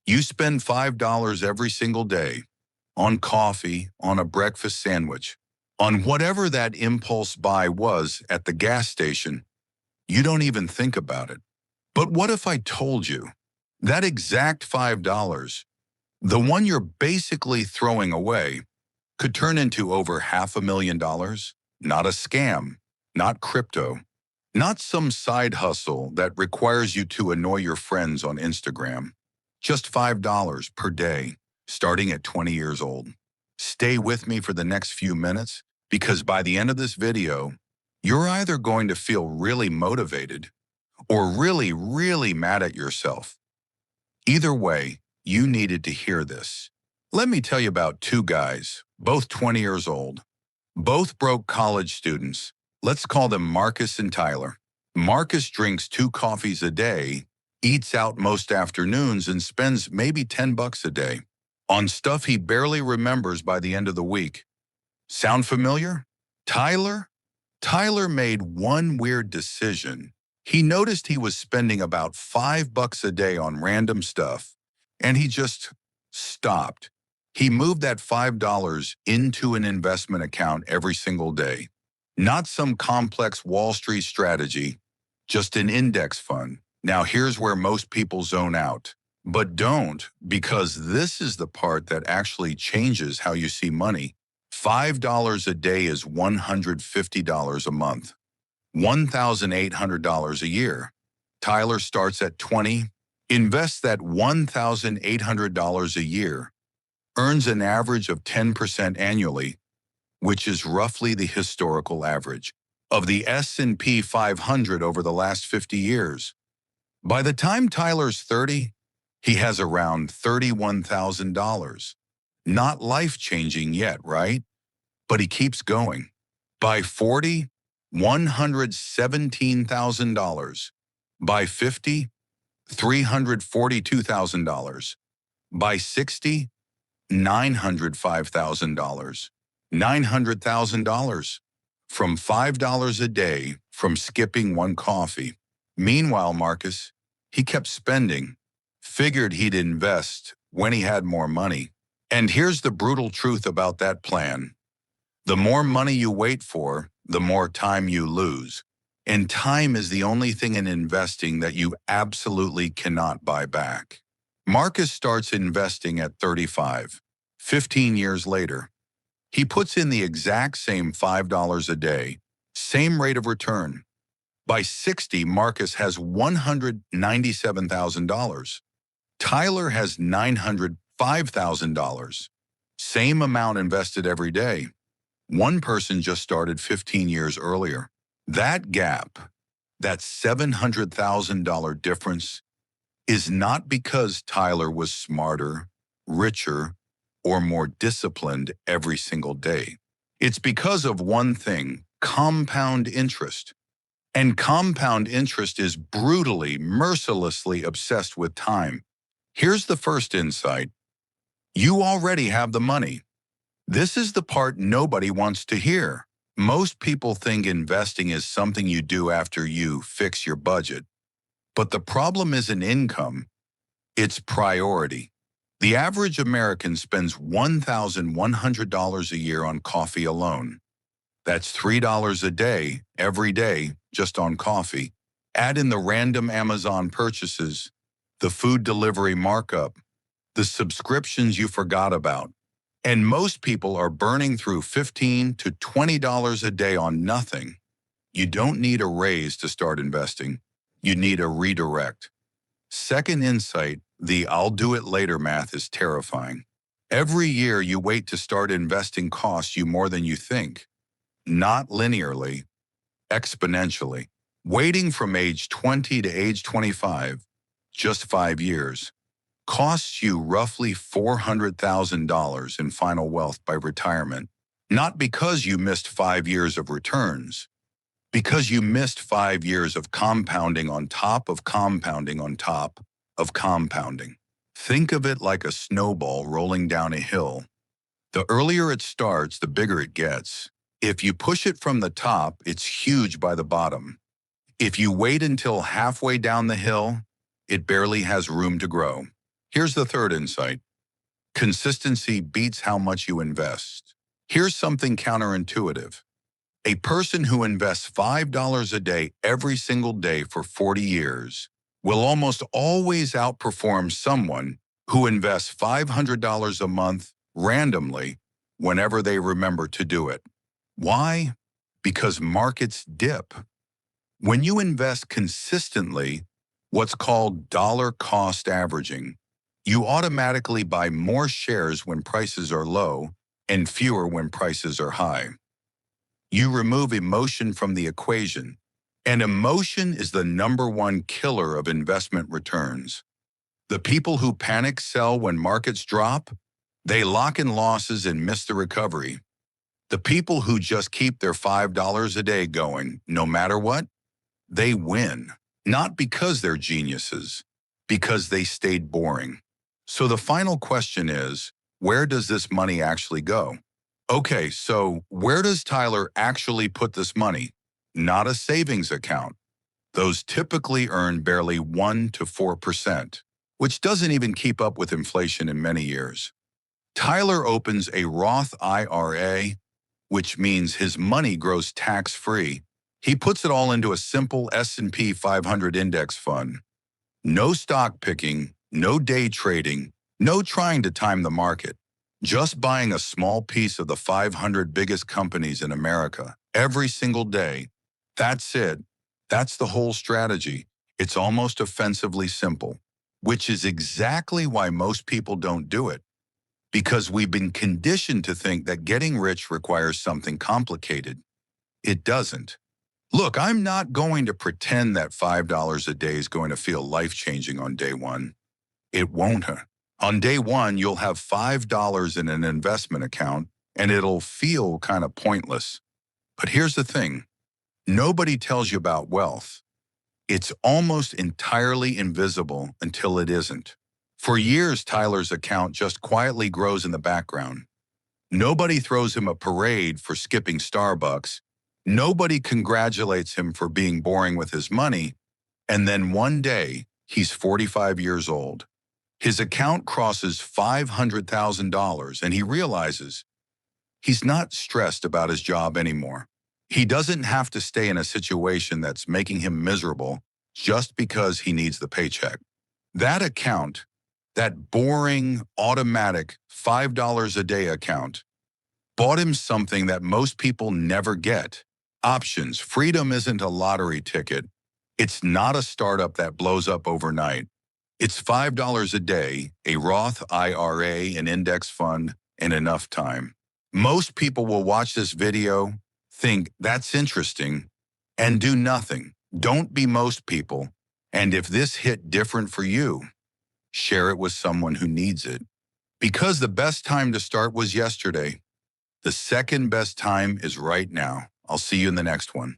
You spend $5 every single day on coffee, on a breakfast sandwich, on whatever that impulse buy was at the gas station. You don't even think about it. But what if I told you that exact $5, the one you're basically throwing away, could turn into over $500,000? Not a scam, not crypto, not some side hustle that requires you to annoy your friends on Instagram. Just $5 per day, starting at 20 years old. Stay with me for the next few minutes, because by the end of this video, you're either going to feel really motivated or really, really mad at yourself. Either way, you needed to hear this. Let me tell you about two guys, both 20 years old, both broke college students. Let's call them Marcus and Tyler. Marcus drinks 2 coffees a day, eats out most afternoons, and spends maybe $10 a day on stuff he barely remembers by the end of the week. Sound familiar? Tyler? Tyler made one weird decision. He noticed he was spending about $5 a day on random stuff, and he just stopped. He moved that $5 into an investment account every single day. Not some complex Wall Street strategy, just an index fund. Now here's where most people zone out. But don't, because this is the part that actually changes how you see money. $5 a day is $150 a month. $1,800 a year. Tyler starts at 20, invests that $1,800 a year, earns an average of 10% annually, which is roughly the historical average of the S&P 500 over the last 50 years. By the time Tyler's 30, he has around $31,000. Not life-changing yet, right? But he keeps going. By 40, $117,000. By 50, $342,000. By 60, $905,000. $900,000 from $5 a day from skipping one coffee. Meanwhile, Marcus, he kept spending, figured he'd invest when he had more money. And here's the brutal truth about that plan. The more money you wait for, the more time you lose. And time is the only thing in investing that you absolutely cannot buy back. Marcus starts investing at 35. 15 years later, he puts in the exact same $5 a day, same rate of return. By 60, Marcus has $197,000. Tyler has $905,000. Same amount invested every day. One person just started 15 years earlier. That gap, that $700,000 difference, is not because Tyler was smarter, richer, or more disciplined every single day. It's because of one thing: compound interest. And compound interest is brutally, mercilessly obsessed with time. Here's the first insight. You already have the money. This is the part nobody wants to hear. Most people think investing is something you do after you fix your budget. But the problem isn't income, it's priority. The average American spends $1,100 a year on coffee alone. That's $3 a day, every day, just on coffee. Add in the random Amazon purchases, the food delivery markup, the subscriptions you forgot about. And most people are burning through $15 to $20 a day on nothing. You don't need a raise to start investing. You need a redirect. Second insight, the "I'll do it later" math is terrifying. Every year you wait to start investing costs you more than you think. Not linearly, exponentially. Waiting from age 20 to age 25, just 5 years, costs you roughly $400,000 in final wealth by retirement. Not because you missed 5 years of returns, because you missed 5 years of compounding on top of compounding on top of compounding. Think of it like a snowball rolling down a hill. The earlier it starts, the bigger it gets. If you push it from the top, it's huge by the bottom. If you wait until halfway down the hill, it barely has room to grow. Here's the third insight. Consistency beats how much you invest. Here's something counterintuitive. A person who invests $5 a day every single day for 40 years will almost always outperform someone who invests $500 a month randomly whenever they remember to do it. Why? Because markets dip. When you invest consistently, what's called dollar cost averaging, you automatically buy more shares when prices are low and fewer when prices are high. You remove emotion from the equation, and emotion is the number one killer of investment returns. The people who panic sell when markets drop, they lock in losses and miss the recovery. The people who just keep their $5 a day going, no matter what, they win. Not because they're geniuses, because they stayed boring. So the final question is, where does this money actually go? Okay, so where does Tyler actually put this money? Not a savings account. Those typically earn barely 1 to 4%, which doesn't even keep up with inflation in many years. Tyler opens a Roth IRA, which means his money grows tax-free. He puts it all into a simple S&P 500 index fund. No stock picking, no day trading, no trying to time the market. Just buying a small piece of the 500 biggest companies in America every single day. That's it. That's the whole strategy. It's almost offensively simple, which is exactly why most people don't do it. Because we've been conditioned to think that getting rich requires something complicated. It doesn't. Look, I'm not going to pretend that $5 a day is going to feel life-changing on day one. It won't. On day one, you'll have $5 in an investment account, and it'll feel kind of pointless. But here's the thing. Nobody tells you about wealth. It's almost entirely invisible until it isn't. For years, Tyler's account just quietly grows in the background. Nobody throws him a parade for skipping Starbucks. Nobody congratulates him for being boring with his money. And then one day, he's 45 years old. His account crosses $500,000 and he realizes he's not stressed about his job anymore. He doesn't have to stay in a situation that's making him miserable just because he needs the paycheck. That account, that boring, automatic $5 a day account, bought him something that most people never get. Options. Freedom isn't a lottery ticket. It's not a startup that blows up overnight. It's $5 a day, a Roth IRA, an index fund, and enough time. Most people will watch this video, think that's interesting, and do nothing. Don't be most people. And if this hit different for you, share it with someone who needs it. Because the best time to start was yesterday. The second best time is right now. I'll see you in the next one.